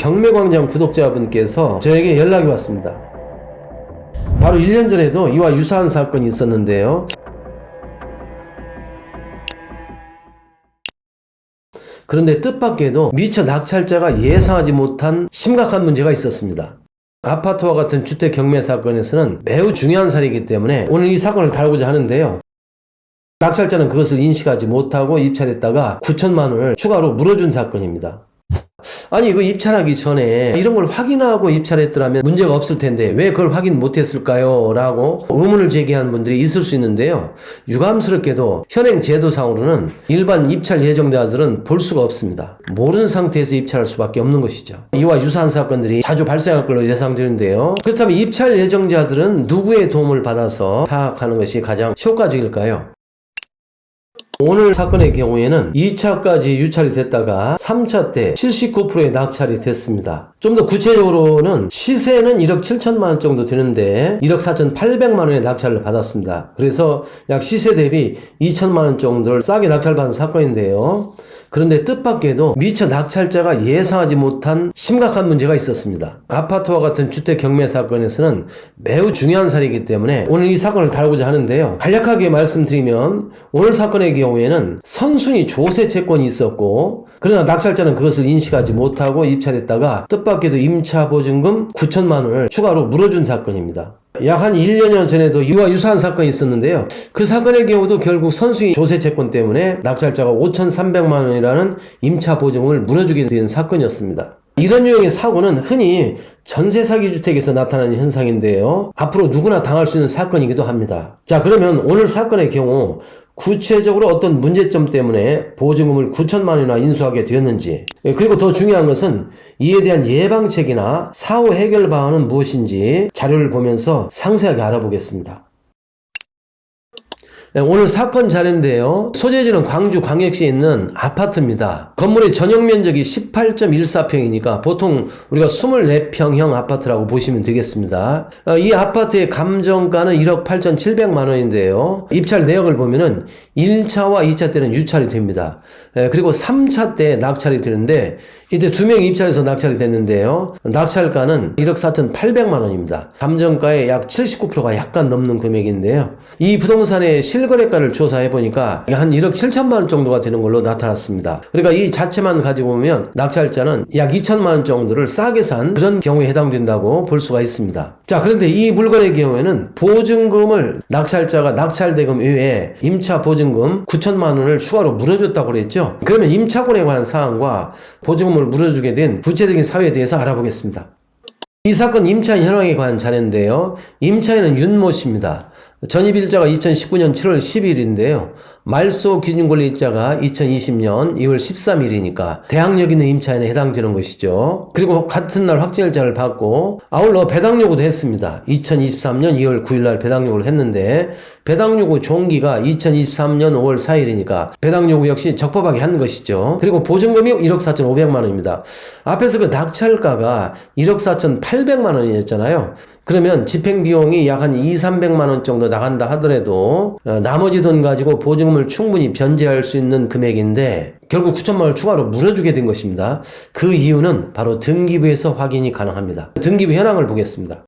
경매광장 구독자분께서 저에게 연락이 왔습니다. 바로 1년 전에도 이와 유사한 사건이 있었는데요. 그런데 뜻밖에도 미처 낙찰자가 예상하지 못한 심각한 문제가 있었습니다. 아파트와 같은 주택 경매 사건에서는 매우 중요한 사례이기 때문에 오늘 이 사건을 다루고자 하는데요. 낙찰자는 그것을 인식하지 못하고 입찰했다가 9천만 원을 추가로 물어준 사건입니다. 아니 이거 입찰하기 전에 이런 걸 확인하고 입찰했더라면 문제가 없을 텐데 왜 그걸 확인 못했을까요? 라고 의문을 제기한 분들이 있을 수 있는데요. 유감스럽게도 현행 제도상으로는 일반 입찰 예정자들은 볼 수가 없습니다. 모르는 상태에서 입찰할 수밖에 없는 것이죠. 이와 유사한 사건들이 자주 발생할 걸로 예상되는데요. 그렇다면 입찰 예정자들은 누구의 도움을 받아서 파악하는 것이 가장 효과적일까요? 오늘 사건의 경우에는 2차까지 유찰이 됐다가 3차 때 79%의 낙찰이 됐습니다. 좀 더 구체적으로는 시세는 1억 7천만 원 정도 되는데 1억 4,800만 원의 낙찰을 받았습니다. 그래서 약 시세 대비 2천만 원 정도를 싸게 낙찰받은 사건인데요. 그런데 뜻밖에도 미처 낙찰자가 예상하지 못한 심각한 문제가 있었습니다. 아파트와 같은 주택 경매 사건에서는 매우 중요한 사례이기 때문에 오늘 이 사건을 다루고자 하는데요. 간략하게 말씀드리면 오늘 사건의 경우에는 선순위 조세 채권이 있었고 그러나 낙찰자는 그것을 인식하지 못하고 입찰했다가 뜻밖에도 임차보증금 9천만 원을 추가로 물어준 사건입니다. 약 한 1년 전에도 이와 유사한 사건이 있었는데요. 그 사건의 경우도 결국 선수의 조세 채권 때문에 낙찰자가 5,300만 원이라는 임차 보증금을 물어주게 된 사건이었습니다. 이런 유형의 사고는 흔히 전세 사기 주택에서 나타나는 현상인데요. 앞으로 누구나 당할 수 있는 사건이기도 합니다. 자, 그러면 오늘 사건의 경우 구체적으로 어떤 문제점 때문에 보증금을 9천만 원이나 인수하게 되었는지, 그리고 더 중요한 것은 이에 대한 예방책이나 사후 해결 방안은 무엇인지 자료를 보면서 상세하게 알아보겠습니다. 오늘 사건 자료인데요. 소재지는 광주 광역시에 있는 아파트입니다. 건물의 전용 면적이 18.14평이니까 보통 우리가 24평형 아파트라고 보시면 되겠습니다. 이 아파트의 감정가는 1억 8,700만 원인데요. 입찰 내역을 보면은 1차와 2차 때는 유찰이 됩니다. 그리고 3차 때 낙찰이 되는데 이때 2명이 입찰해서 낙찰이 됐는데요. 낙찰가는 1억 4,800만 원입니다. 감정가의 약 79%가 약간 넘는 금액인데요. 이 부동산의 실거래가를 조사해보니까 한 1억 7천만 원 정도가 되는 걸로 나타났습니다. 그러니까 이 자체만 가지고 보면 낙찰자는 약 2천만 원 정도를 싸게 산 그런 경우에 해당된다고 볼 수가 있습니다. 자, 그런데 이 물건의 경우에는 보증금을 낙찰자가 낙찰대금 외에 임차 보증금 9천만 원을 추가로 물어줬다고 그랬죠. 그러면 임차권에 관한 사항과 보증금을 물어주게 된 구체적인 사유에 대해서 알아보겠습니다. 이 사건 임차 현황에 관한 자료인데요. 임차인은 윤모 씨입니다. 전입일자가 2019년 7월 12일인데요. 말소 기준권리일자가 2020년 2월 13일이니까 대항력 있는 임차인에 해당되는 것이죠. 그리고 같은 날 확정일자를 받고 아울러 배당요구도 했습니다. 2023년 2월 9일날 배당요구를 했는데 배당요구 종기가 2023년 5월 4일이니까 배당요구 역시 적법하게 한 것이죠. 그리고 보증금이 1억 4,500만 원입니다. 앞에서 그 낙찰가가 1억 4,800만 원이었잖아요. 그러면 집행비용이 약 한 2,300만 원 정도 나간다 하더라도 나머지 돈 가지고 보증금을 충분히 변제할 수 있는 금액인데 결국 9천만 원을 추가로 물어주게 된 것입니다. 그 이유는 바로 등기부에서 확인이 가능합니다. 등기부 현황을 보겠습니다.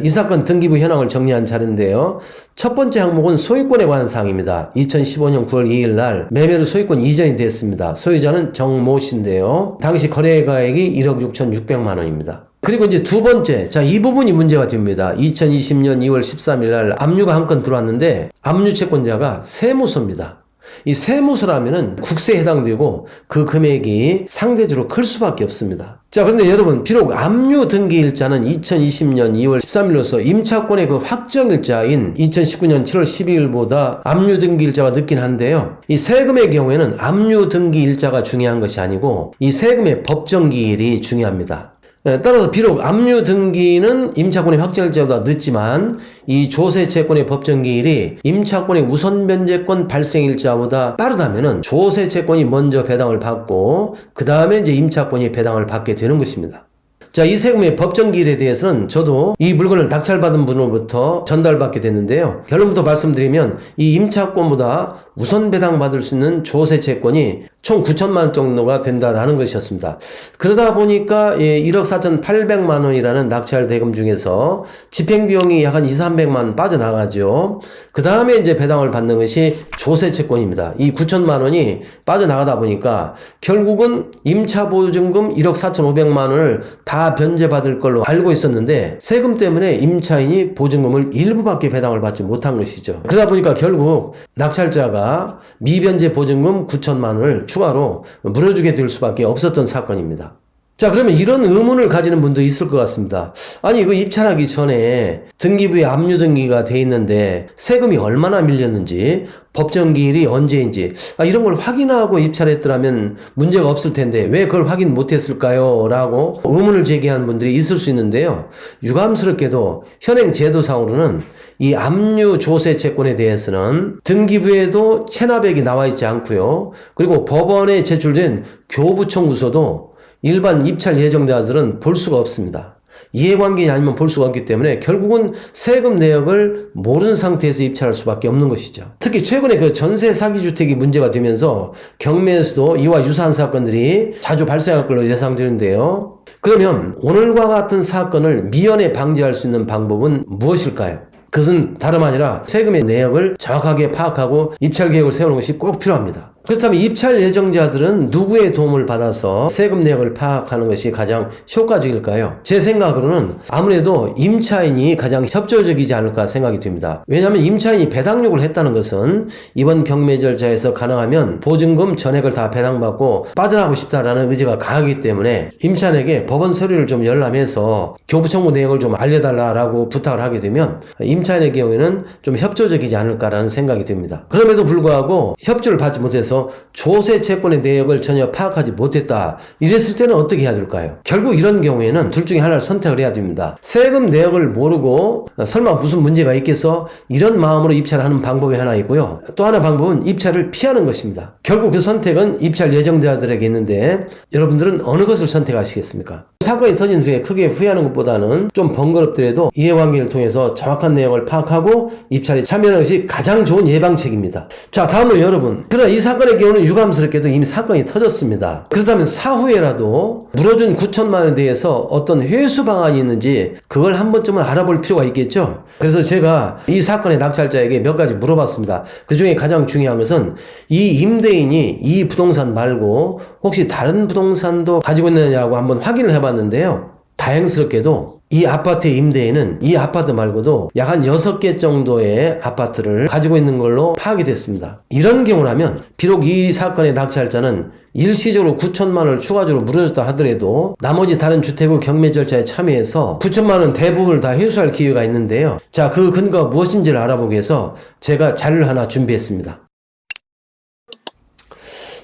이 사건 등기부 현황을 정리한 자료인데요. 첫 번째 항목은 소유권에 관한 사항입니다. 2015년 9월 2일 날 매매로 소유권 이전이 됐습니다. 소유자는 정모 씨인데요. 당시 거래가액이 1억 6,600만 원입니다. 그리고 이제 두 번째, 자, 이 부분이 문제가 됩니다. 2020년 2월 13일 날 압류가 한 건 들어왔는데 압류 채권자가 세무서입니다. 이 세무서라면은 국세에 해당되고 그 금액이 상대적으로 클 수밖에 없습니다. 자, 그런데 여러분, 비록 압류 등기일자는 2020년 2월 13일로서 임차권의 그 확정일자인 2019년 7월 12일보다 압류 등기일자가 늦긴 한데요. 이 세금의 경우에는 압류 등기일자가 중요한 것이 아니고 이 세금의 법정기일이 중요합니다. 따라서 비록 압류 등기는 임차권의 확정일자보다 늦지만 이 조세 채권의 법정기일이 임차권의 우선 변제권 발생일자보다 빠르다면은 조세 채권이 먼저 배당을 받고 그 다음에 이제 임차권이 배당을 받게 되는 것입니다. 자, 이 세금의 법정 기일에 대해서는 저도 이 물건을 낙찰받은 분으로부터 전달받게 됐는데요. 결론부터 말씀드리면 이 임차권보다 우선 배당받을 수 있는 조세 채권이 총 9천만 원 정도가 된다라는 것이었습니다. 그러다 보니까 1억 4,800만 원이라는 낙찰 대금 중에서 집행비용이 약 한 2,300만 원 빠져나가죠. 그 다음에 이제 배당을 받는 것이 조세 채권입니다. 이 9천만 원이 빠져나가다 보니까 결국은 임차보증금 1억 4,500만 원을 다 변제받을 걸로 알고 있었는데 세금 때문에 임차인이 보증금을 일부밖에 배당을 받지 못한 것이죠. 그러다 보니까 결국 낙찰자가 미변제 보증금 9천만 원을 추가로 물어주게 될 수밖에 없었던 사건입니다. 자, 그러면 이런 의문을 가지는 분도 있을 것 같습니다. 아니, 입찰하기 전에 등기부에 압류 등기가 돼 있는데 세금이 얼마나 밀렸는지, 법정기일이 언제인지 이런 걸 확인하고 입찰했더라면 문제가 없을 텐데 왜 그걸 확인 못했을까요? 라고 의문을 제기한 분들이 있을 수 있는데요. 유감스럽게도 현행 제도상으로는 이 압류 조세 채권에 대해서는 등기부에도 체납액이 나와 있지 않고요. 그리고 법원에 제출된 교부 청구서도 일반 입찰 예정자들은 볼 수가 없습니다. 이해관계가 아니면 볼 수가 없기 때문에 결국은 세금 내역을 모르는 상태에서 입찰할 수밖에 없는 것이죠. 특히 최근에 그 전세 사기 주택이 문제가 되면서 경매에서도 이와 유사한 사건들이 자주 발생할 걸로 예상되는데요. 그러면 오늘과 같은 사건을 미연에 방지할 수 있는 방법은 무엇일까요? 그것은 다름 아니라 세금의 내역을 정확하게 파악하고 입찰 계획을 세우는 것이 꼭 필요합니다. 그렇다면 입찰 예정자들은 누구의 도움을 받아서 세금 내역을 파악하는 것이 가장 효과적일까요? 제 생각으로는 아무래도 임차인이 가장 협조적이지 않을까 생각이 듭니다. 왜냐하면 임차인이 배당 요구를 했다는 것은 이번 경매 절차에서 가능하면 보증금 전액을 다 배당받고 빠져나가고 싶다라는 의지가 강하기 때문에 임차인에게 법원 서류를 좀 열람해서 교부청구 내역을 좀 알려달라고 부탁을 하게 되면 임차인의 경우에는 좀 협조적이지 않을까라는 생각이 듭니다. 그럼에도 불구하고 협조를 받지 못해서 조세 채권의 내역을 전혀 파악하지 못했다. 이랬을 때는 어떻게 해야 될까요? 결국 이런 경우에는 둘 중에 하나를 선택을 해야 됩니다. 세금 내역을 모르고 설마 무슨 문제가 있겠어? 이런 마음으로 입찰하는 방법이 하나 있고요. 또 하나 방법은 입찰을 피하는 것입니다. 결국 그 선택은 입찰 예정자들에게 있는데 여러분들은 어느 것을 선택하시겠습니까? 사건이 터진 후에 크게 후회하는 것보다는 좀 번거롭더라도 이해관계를 통해서 정확한 내용을 파악하고 입찰에 참여하는 것이 가장 좋은 예방책입니다. 자, 다음으로 여러분, 그러나 이 사건의 경우는 유감스럽게도 이미 사건이 터졌습니다. 그렇다면 사후에라도 물어준 9천만 원에 대해서 어떤 회수 방안이 있는지 그걸 한 번쯤은 알아볼 필요가 있겠죠. 그래서 제가 이 사건의 낙찰자에게 몇 가지 물어봤습니다. 그 중에 가장 중요한 것은 이 임대인이 이 부동산 말고 혹시 다른 부동산도 가지고 있느냐고 한번 확인을 해봤는데요. 다행스럽게도 이 아파트의 임대인은 이 아파트 말고도 약 한 6개 정도의 아파트를 가지고 있는 걸로 파악이 됐습니다. 이런 경우라면 비록 이 사건의 낙찰자는 일시적으로 9천만 원을 추가적으로 물어줬다 하더라도 나머지 다른 주택의 경매 절차에 참여해서 9천만 원 대부분을 다 회수할 기회가 있는데요. 자, 그 근거가 무엇인지를 알아보기 위해서 제가 자료를 하나 준비했습니다.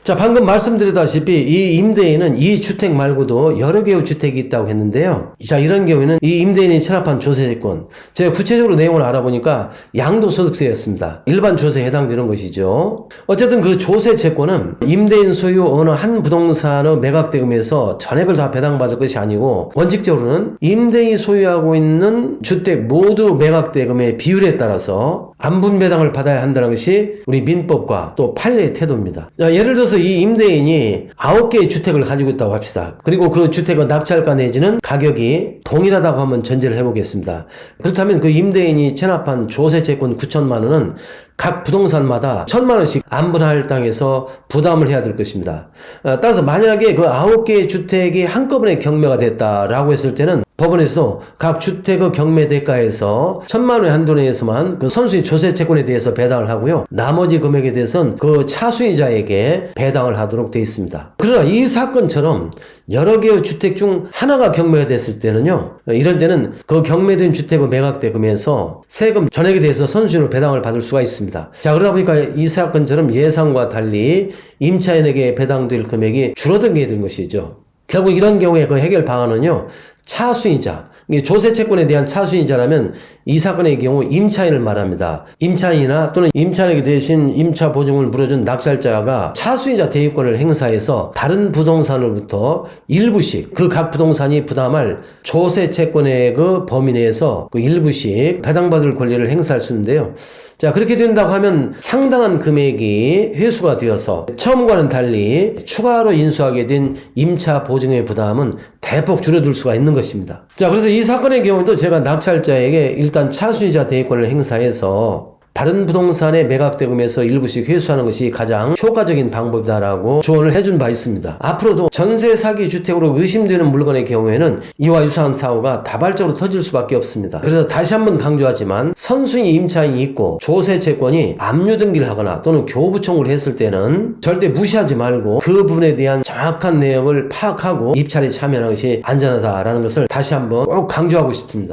자, 방금 말씀드렸다시피 이 임대인은 이 주택 말고도 여러 개의 주택이 있다고 했는데요. 자, 이런 경우에는 이 임대인이 체납한 조세권, 제가 구체적으로 내용을 알아보니까 양도소득세였습니다. 일반 조세에 해당되는 것이죠. 어쨌든 그 조세 채권은 임대인 소유 어느 한 부동산의 매각대금에서 전액을 다 배당받을 것이 아니고 원칙적으로는 임대인이 소유하고 있는 주택 모두 매각대금의 비율에 따라서 안분배당을 받아야 한다는 것이 우리 민법과 또 판례의 태도입니다. 자, 예를 들어서 이 임대인이 9개의 주택을 가지고 있다고 합시다. 그리고 그 주택의 낙찰가 내지는 가격이 동일하다고 한번 전제를 해보겠습니다. 그렇다면 그 임대인이 체납한 조세채권 9천만 원은 각 부동산마다 1,000만 원씩 안분할당해서 부담을 해야 될 것입니다. 따라서 만약에 그 9개의 주택이 한꺼번에 경매가 됐다라고 했을 때는 법원에서 각 주택의 경매 대가에서 1,000만 원의 한도 내에서만 그 선수의 조세 채권에 대해서 배당을 하고요. 나머지 금액에 대해서는 그 차수의자에게 배당을 하도록 되어 있습니다. 그러나 이 사건처럼 여러 개의 주택 중 하나가 경매가 됐을 때는요. 이런 때는 그 경매된 주택의 매각대금에서 세금 전액에 대해서 선수로 배당을 받을 수가 있습니다. 자, 그러다 보니까 이 사건처럼 예상과 달리 임차인에게 배당될 금액이 줄어들게 된 것이죠. 결국 이런 경우에 그 해결 방안은요. 차수이자, 이게 조세 채권에 대한 차순이자라면 이 사건의 경우 임차인을 말합니다. 임차인이나 또는 임차인에게 대신 임차 보증을 물어준 낙찰자가 차순이자 대유권을 행사해서 다른 부동산으로부터 일부씩 그 각 부동산이 부담할 조세 채권의 그 범위 내에서 그 일부씩 배당받을 권리를 행사할 수 있는데요. 자, 그렇게 된다고 하면 상당한 금액이 회수가 되어서 처음과는 달리 추가로 인수하게 된 임차 보증의 부담은 대폭 줄어들 수가 있는 것입니다. 자, 그래서 이 사건의 경우도 제가 낙찰자에게 일단 차순이자 대유권을 행사해서 다른 부동산의 매각대금에서 일부씩 회수하는 것이 가장 효과적인 방법이다라고 조언을 해준 바 있습니다. 앞으로도 전세 사기 주택으로 의심되는 물건의 경우에는 이와 유사한 사고가 다발적으로 터질 수밖에 없습니다. 그래서 다시 한번 강조하지만 선순위 임차인이 있고 조세 채권이 압류 등기를 하거나 또는 교부 청구를 했을 때는 절대 무시하지 말고 그 부분에 대한 정확한 내용을 파악하고 입찰에 참여하는 것이 안전하다라는 것을 다시 한번 꼭 강조하고 싶습니다.